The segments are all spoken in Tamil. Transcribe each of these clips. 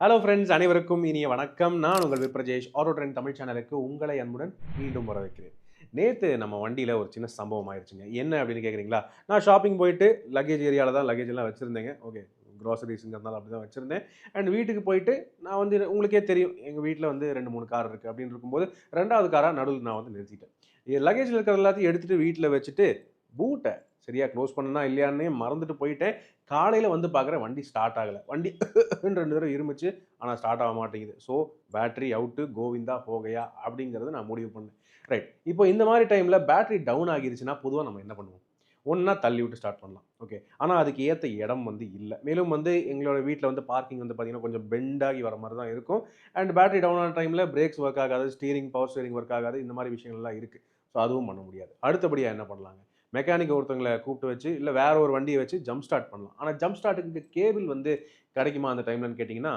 ஹலோ ஃப்ரெண்ட்ஸ், அனைவருக்கும் இனிய வணக்கம். நான் உங்கள் விப்ரஜேஷ். ஆட்டோ ட்ரெண்ட் தமிழ் சேனலுக்கு உங்களை அன்புடன் மீண்டும் வரவேற்கிறேன். நேத்து நம்ம வண்டியில ஒரு சின்ன சம்பவம் ஆயிருச்சுங்க. என்ன அப்படின்னு கேட்குறீங்களா? நான் ஷாப்பிங் போயிட்டு லக்கேஜ் ஏரியால தான் லக்கேஜ் எல்லாம் வச்சிருந்தேங்க. ஓகே. குரோசரீஸ்ங்கிறதுனால அப்படி தான் வச்சிருந்தேன். அண்ட் வீட்டுக்கு போயிட்டு நான் வந்து உங்களுக்கே தெரியும். எங்க வீட்ல வந்து 2, 3 கார் இருக்கு. அப்படின்னு இருக்கும்போது 2வது காரா நடுவுல நான் வந்து நிறுத்திட்டேன். லக்கேஜ்ல இருக்கிறது எல்லாத்தையும் எடுத்துட்டு வீட்ல வச்சுட்டு பூட்ட சரியா க்ளோஸ் பண்ணனா இல்லையான்னே மறந்துட்டு போயிட்டேன். காலையில வந்து பார்க்குறேன் வண்டி ஸ்டார்ட் ஆகல. வண்டி 2 தடவ இருமுச்சு. ஆனா ஸ்டார்ட் ஆக மாட்டேங்குது. ஸோ பேட்டரி அவுட்டு கோவிந்தா போகயா அப்படிங்கிறத நான் முடிவு பண்ணேன். ரைட். இப்போ இந்த மாரி டைம்ல பேட்டரி டவுன் ஆகிருச்சுன்னா, பொதுவா நம்ம என்ன பண்ணுவோம்? ஒண்ணா தள்ளி விட்டு ஸ்டார்ட் பண்ணலாம். ஓகே. ஆனா அதுக்கு ஏத்த இடம் வந்து இல்ல. மேலும் வந்து எங்களோட வீட்ல வந்து பார்க்கிங் வந்து பார்த்தீங்கன்னா, கொஞ்சம் பெண்ட் ஆகி வர மாரி தான் இருக்கும். அண்ட் பேட்டரி டவுன் ஆன டைம்ல பிரேக்ஸ் ஒர்க் ஆகாது, பவர் ஸ்டீரிங் ஒர்க் ஆகாது. இந்த மாரி விஷயங்கள்லாம் இருக்கு. ஸோ அதுவும் பண்ண முடியாது. அடுத்தபடியா என்ன பண்ணலாங்க? மெக்கானிக் ஒருத்தவங்கள கூப்பிட்டு வச்சு, இல்ல வேற ஒரு வண்டிய வச்சு ஜம்ப் ஸ்டார்ட் பண்ணலாம். ஆனா ஜம்ப் ஸ்டார்ட்டுக்கு கேபிள் வந்து கிடைக்குமா அந்த டைம்லன்னு கேட்டீங்கன்னா,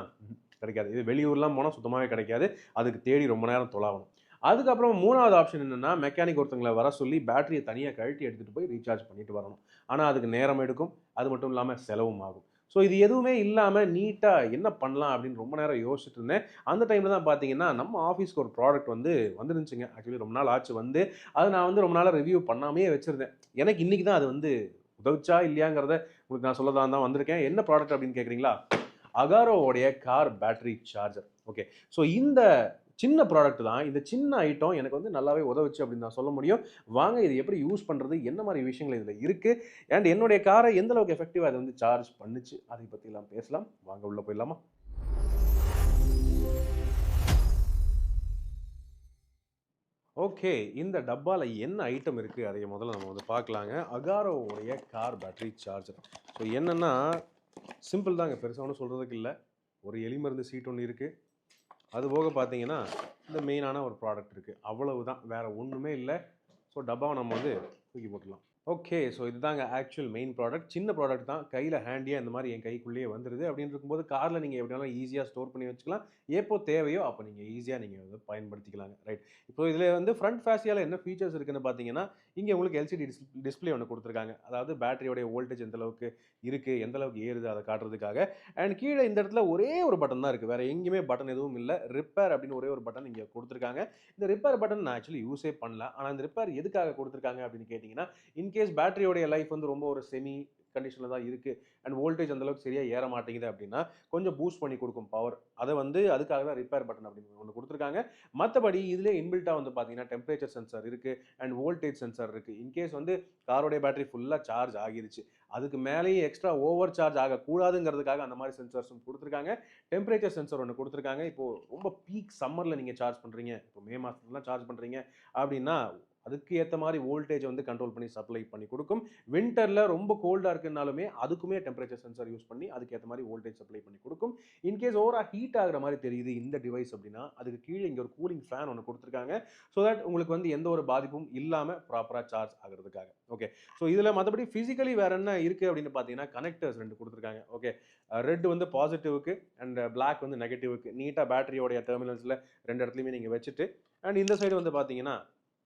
கிடைக்காது. இது வெளியூர்லாம் போனா சுத்தமாவே கிடைக்காது. அதுக்கு தேடி ரொம்ப நேரம் தொலாவணும். அதுக்கப்புறம் 3வது ஆப்ஷன் என்னன்னா, மெக்கானிக் ஒருத்தவங்கள வர சொல்லி பேட்டரிய தனியா கழட்டி எடுத்துட்டு போய் ரீசார்ஜ் பண்ணிட்டு வரணும். ஆனா அதுக்கு நேரம் எடுக்கும். அது மட்டும் இல்லாம செலவும் ஆகும். ஸோ இது எதுவுமே இல்லாம நீட்டா என்ன பண்ணலாம் அப்படின்னு ரொம்ப நேரம் யோசிச்சுட்டு இருந்தேன். அந்த டைம்ல தான் பார்த்தீங்கன்னா, நம்ம ஆஃபீஸ்க்கு ஒரு ப்ராடக்ட் வந்து வந்துருந்துச்சுங்க. ஆக்சுவலி ரொம்ப நாள் ஆச்சு வந்து. அது நான் வந்து ரொம்ப நாளா ரிவ்யூ பண்ணாமயே வச்சிருந்தேன். எனக்கு இன்னைக்கு தான் அது வந்து உதவுச்சா இல்லையாங்கிறத உங்களுக்கு நான் சொல்லதான் தான் வந்திருக்கேன். என்ன ப்ராடக்ட் அப்படின்னு கேட்குறீங்களா? அகாரோவுடைய car battery charger. Okay. So இந்த சின்ன ப்ராடக்ட் தான். இந்த சின்ன ஐட்டம் எனக்கு வந்து நல்லாவே உதவுச்சு அப்படின்னு நான் சொல்ல முடியும். வாங்க இது எப்படி யூஸ் பண்றது? என்ன மாரி விஷயங்கள் இதுல இருக்கு? அண்ட் என்னுடைய கார எந்த அளவுக்கு எஃபெக்டிவா அது வந்து சார்ஜ் பண்ணுச்சு? அதை பத்திலாம் பேசலாம். வாங்க உள்ள போயிடலாமா? ஓகே. இந்த டப்பால என்ன ஐட்டம் இருக்கு? அதை முதல்ல நம்ம வந்து பார்க்கலாங்க. அகாரோவுடைய கார் பேட்டரி சார்ஜர். ஸோ என்னன்னா, சிம்பிள் தாங்க. பெருசா ஒண்ணும் சொல்றதுக்கு இல்ல. ஒரு எலி மருந்து சீட் ஒண்ணு இருக்கு. அதுபோக பார்த்தீங்கன்னா, இந்த மெயினான ஒரு ப்ராடக்ட் இருக்கு. அவ்வளவுதான். வேற ஒண்ணுமே இல்ல. ஸோ டப்பாவ நம்ம வந்து தூக்கி போட்டுறலாம். ஓகே. ஸோ இதுதாங்க ஆக்சுவல் மெயின் ப்ராடக்ட். சின்ன ப்ராடக்ட் தான். கையில ஹேண்டியா இந்த மாரி என் கைக்குள்ளேயே வந்துருது. அப்படின்னு இருக்கும்போது கார்ல நீங்க எப்படினாலும் ஈஸியா ஸ்டோர் பண்ணி வச்சுக்கலாம். எப்போ தேவையோ அப்போ நீங்க ஈஸியா நீங்க வந்து பயன்படுத்திக்கலாங்க. ரைட். இப்போ இதுல வந்து ஃப்ரண்ட் ஃபேசியால என்ன ஃபீச்சர்ஸ் இருக்குன்னு பார்த்தீங்கன்னா, இங்க உங்களுக்கு எல்சிடி டிஸ்ப்ளே ஒண்ணு குடுத்துருக்காங்க. அதாவது பேட்டரியோட வோல்டேஜ் எந்த அளவுக்கு இருக்கு, எந்த அளவுக்கு ஏறுது அத காட்டுறதுக்காக. அண்ட் கீழ இந்த இடத்துல ஒரே ஒரு பட்டன் தான் இருக்கு. வேற எங்கேயுமே பட்டன் எதுவும் இல்ல. ரிப்பேர் அப்படின்னு ஒரே ஒரு பட்டன் இங்க குடுத்துருக்காங்க. இந்த ரிப்பேர் பட்டன் நான் ஆக்சுவலி யூஸே பண்ணல. ஆனா இந்த ரிப்பேர் எதுக்காக குடுத்துருக்காங்க அப்படின்னு கேட்டீங்கன்னா, இன்கேஸ் பேட்டரியோடைய லைஃப் வந்து ரொம்ப ஒரு செமி கண்டிஷன்ல தான் இருக்கு. அண்ட் வோல்டேஜ் அந்த அளவுக்கு சரியா ஏற மாட்டேங்குது அப்படின்னா, கொஞ்சம் பூஸ்ட் பண்ணி குடுக்கும் பவர். அத வந்து அதுக்காக தான் ரிப்பேர் பட்டன் அப்படின்னு ஒண்ணு குடுத்துருக்காங்க. மத்தபடி இதிலே இன்பில்ட்டா வந்து பார்த்தீங்கன்னா, டெம்பரேச்சர் சென்சார் இருக்கு. அண்ட் வோல்டேஜ் சென்சார் இருக்கு. இன்கேஸ் வந்து காரோடைய பேட்டரி ஃபுல்லா சார்ஜ் ஆகிருச்சு. அதுக்கு மேலேயும் எக்ஸ்ட்ரா ஓவர் சார்ஜ் ஆகக்கூடாதுங்கிறதுக்காக அந்த மாரி சென்சார்ஸும் குடுத்துருக்காங்க. டெம்பரேச்சர் சென்சார் ஒண்ணு குடுத்துருக்காங்க. இப்போ ரொம்ப பீக் சம்மர்ல நீங்க சார்ஜ் பண்றீங்க. இப்போ மே மாசத்துலலாம் சார்ஜ் பண்றீங்க அப்படின்னா, அதுக்கு ஏத்த மாரி வோல்டேஜ் வந்து கண்ட்ரோல் பண்ணி சப்ளை பண்ணி குடுக்கும். வின்டர்ல ரொம்ப கோல்டா இருக்குன்னாலுமே, அதுக்குமே டெம்பரேச்சர் சென்சார் யூஸ் பண்ணி அதுக்கு ஏத்த மாரி வோல்டேஜ் சப்ளை பண்ணி குடுக்கும். இன்கேஸ் ஓவரா ஹீட் ஆகுற மாரி தெரியுது இந்த டிவைஸ் அப்படின்னா, அதுக்கு கீழ இங்க ஒரு கூலிங் ஃபேன் ஒண்ணு குடுத்துருக்காங்க. சோ தட் உங்களுக்கு வந்து எந்த ஒரு பாதிப்பும் இல்லாம ப்ராப்பரா சார்ஜ் ஆகுறதுக்காக. ஓகே. சோ இதுல மத்தபடி பிசிக்கலி வேற என்ன இருக்கு அப்படின்னு பார்த்தீங்கன்னா, கனெக்டர்ஸ் 2 குடுத்துருக்காங்க. ஓகே. ரெட் வந்து பாசிட்டிவ்‌க்கு அண்ட் பிளாக் வந்து நெகட்டிவ்‌க்கு. நீட்டா பேட்டரியோட டெர்மினல்ஸ்ல 2 இடத்துலயுமே நீங்க வச்சுட்டு, அண்ட் இந்த சைடு வந்து பார்த்தீங்கன்னா,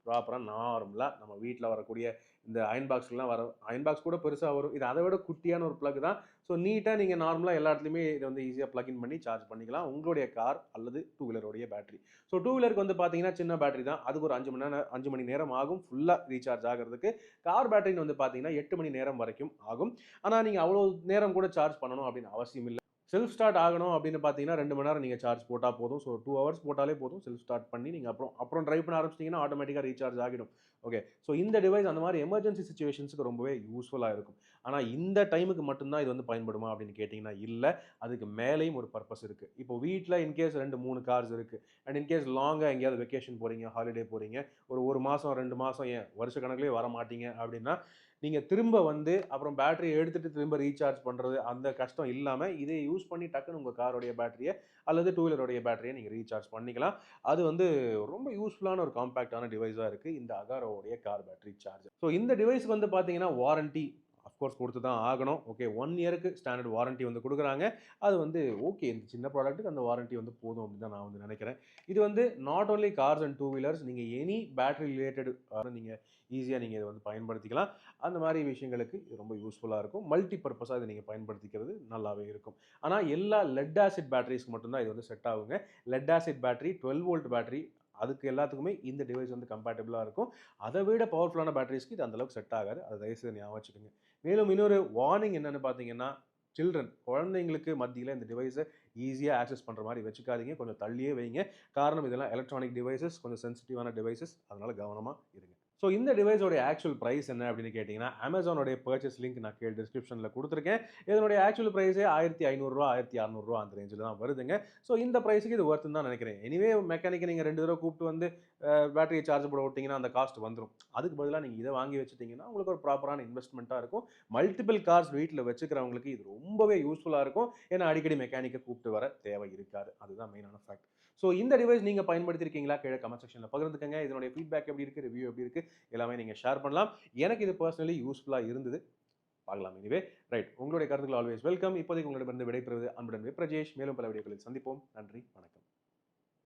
ப்ராப்பரா நார்மலா நம்ம வீட்ல வரக்கூடிய இந்த அயர்ன் பாக்ஸ்லாம் வரும். அயர்ன் பாக்ஸ் கூட பெருசா வரும். இது அத விட குட்டியான ஒரு பிளக் தான். ஸோ நீட்டா நீங்க நார்மலா எல்லா இடத்துலயுமே இத வந்து ஈஸியா பிளக் இன் பண்ணி சார்ஜ் பண்ணிக்கலாம். உங்களுடைய கார் அல்லது 2 வீலருடைய பேட்டரி. ஸோ 2 வீலருக்கு வந்து பார்த்தீங்கன்னா, சின்ன பேட்டரி தான். அதுக்கு ஒரு 5 மணி நேரம் ஆகும் ஃபுல்லா ரீசார்ஜ் ஆகுறதுக்கு. கார் பேட்டரின்னு வந்து பார்த்தீங்கன்னா, 8 மணி நேரம் வரைக்கும் ஆகும். ஆனா நீங்க அவ்வளோ நேரம் கூட சார்ஜ் பண்ணணும் அப்படின்னு அவசியம் இல்ல. செல்ஃப் ஸ்டார்ட் ஆகணும் அப்படின்னு பார்த்தீங்கன்னா, 2 மணி நேரம் நீங்க சார்ஜ் போட்டா போதும். ஸோ 2 ஹவர்ஸ் போட்டாலே போதும். செல்ஃப் ஸ்டார்ட் பண்ணி நீங்க அப்புறம் அப்புறம் டிரைவ் பண்ண ஆரம்பிச்சிட்டீங்கன்னா, ஆட்டோமேட்டிக்கா ரீசார்ஜ் ஆகிடும். ஓகே. ஸோ இந்த டிவைஸ் அந்த மாரி எமர்ஜென்சி சிச்சுவேஷன்ஸ்க்கு ரொம்பவே யூஸ்ஃபுல்லா இருக்கும். ஆனா இந்த டைமுக்கு மட்டும் தான் இது வந்து பயன்படுமா அப்படின்னு கேட்டீங்கன்னா, இல்ல. அதுக்கு மேலேயும் ஒரு பர்ப்பஸ் இருக்கு. இப்போ வீட்ல இன்கேஸ் 2, 3 கார்ஸ் இருக்கு. அண்ட் இன்கேஸ் லாங்கா எங்கேயாவது வெக்கேஷன் போறீங்க, ஹாலிடே போறீங்க. ஒரு 1 மாசம், 2 மாசம் ஏன் வருஷ கணக்குலயே வரமாட்டீங்க அப்படின்னா, நீங்க திரும்ப வந்து அப்புறம் பேட்டரிய எடுத்துட்டு திரும்ப ரீசார்ஜ் பண்றது அந்த கஷ்டம் இல்லாம, இதை யூஸ் பண்ணி டக்குனு உங்க காரோடைய பேட்டரிய அல்லது 2 வீலருடைய பேட்டரிய நீங்க ரீசார்ஜ் பண்ணிக்கலாம். அது வந்து ரொம்ப யூஸ்ஃபுல்லான ஒரு காம்பேக்ட்டான டிவைஸா இருக்கு. இந்த அகாரோவுடைய கார் பேட்டரி சார்ஜர். ஸோ இந்த டிவைஸ்க்கு வந்து பார்த்தீங்கன்னா, வாரண்டி அஃப்கோர்ஸ் கொடுத்து தான் ஆகணும். ஓகே 1 இயருக்கு ஸ்டாண்டர்ட் வாரண்டி வந்து கொடுக்குறாங்க. அது வந்து ஓகே இந்த சின்ன ப்ராடக்ட்டுக்கு அந்த வாரண்டி வந்து போதும் அப்படின்னு தான் நான் வந்து நினைக்கிறேன். இது வந்து not only cars and two wheelers, நீங்கள் எனி பேட்டரி ரிலேட்டட் நீங்கள் ஈஸியாக நீங்கள் இதை வந்து பயன்படுத்திக்கலாம். அந்த மாதிரி விஷயங்களுக்கு இது ரொம்ப யூஸ்ஃபுல்லாக இருக்கும். மல்டி பர்பஸாக இதை நீங்கள் பயன்படுத்திக்கிறது நல்லாவே இருக்கும். ஆனால் எல்லா லெட் ஆசிட் பேட்டரிஸ்க்கு மட்டும்தான் இது வந்து செட் ஆகுங்க. Lead acid battery 12 volt battery அதுக்கு எல்லாத்துக்குமே இந்த டிவைஸ் வந்து கம்பேட்டபிளாக இருக்கும். அதை விட பவர்ஃபுல்லான பேட்டரிஸ்க்கு இது அந்தளவுக்கு செட் ஆகாது. அதை தயவுசெய்து ஞாபகம் வச்சுக்கோங்க. மேலும் இன்னொரு வார்னிங் என்னென்னு பார்த்தீங்கன்னா, சில்ட்ரன் குழந்தைங்களுக்கு மத்தியில் இந்த டிவைஸை ஈஸியாக ஆக்சஸ் பண்ணுற மாதிரி வச்சுக்காதீங்க. கொஞ்சம் தள்ளியே வைங்க. காரணம் இதெல்லாம் எலக்ட்ரானிக் டிவைசஸ், கொஞ்சம் சென்சிட்டிவான டிவைசஸ். அதனால் கவனமாக இருங்க. ஸோ இந்த டிவைஸோடைய ஆக்சுவல் ப்ரைஸ் என்ன அப்படின்னு கேட்டிங்கன்னா, அமேசானோடைய பர்ச்சேஸ் லிங்க் நான் கீழே டிஸ்கிரிப்ஷனில் கொடுத்துருக்கேன். இதனுடைய ஆக்சுவல் ப்ரைஸே ₹1500 ₹1600 அந்த ரேஞ்சில் தான் வருதுங்க. ஸோ இந்த ப்ரைஸுக்கு இது ஒர்த்துன்னு தான் நினைக்கிறேன். எனிவே மெக்கானிக்கை நீங்கள் 2 தடவை கூப்பிட்டு வந்து பேட்டரியை சார்ஜ் போட விட்டிங்கன்னா அந்த காஸ்ட் வந்துடும். அதுக்கு பதிலாக நீங்கள் இதை வாங்கி வச்சுட்டிங்கன்னா உங்களுக்கு ஒரு ப்ராப்பரான இன்வெஸ்ட்மெண்ட்டாக இருக்கும். மல்டிபிள் கார்ஸ் வீட்டில் வச்சுக்கிறவங்களுக்கு இது ரொம்பவே யூஸ்ஃபுல்லாக இருக்கும். ஏன்னா அடிக்கடி மெக்கானிக்கை கூப்பிட்டு வர தேவை இருக்காது. அதுதான் மெயினான ஃபேக்ட். ஸோ இந்த டிவைஸ் நீங்கள் பயன்படுத்தியிருக்கீங்களா? கீழே கமெண்ட் செக்ஷனில் பகிர்ந்துக்கங்க. இதனுடைய ஃபீட்பேக் எப்படி இருக்குது, ரிவ்யூ எப்படி இருக்குது, எல்லாமே நீங்கள் ஷேர் பண்ணலாம். எனக்கு இது பர்சனலி யூஸ்ஃபுல்லாக இருந்தது. பார்க்கலாம். எனிவே ரைட், உங்களுடைய கருத்துக்கள் ஆல்வேஸ் வெல்கம். இப்போதைக்கு உங்களிடமிருந்து விடைபெறுவது அன்புடன் பிரஜேஷ். மேலும் பல வீடியோக்களில் சந்திப்போம். நன்றி, வணக்கம்.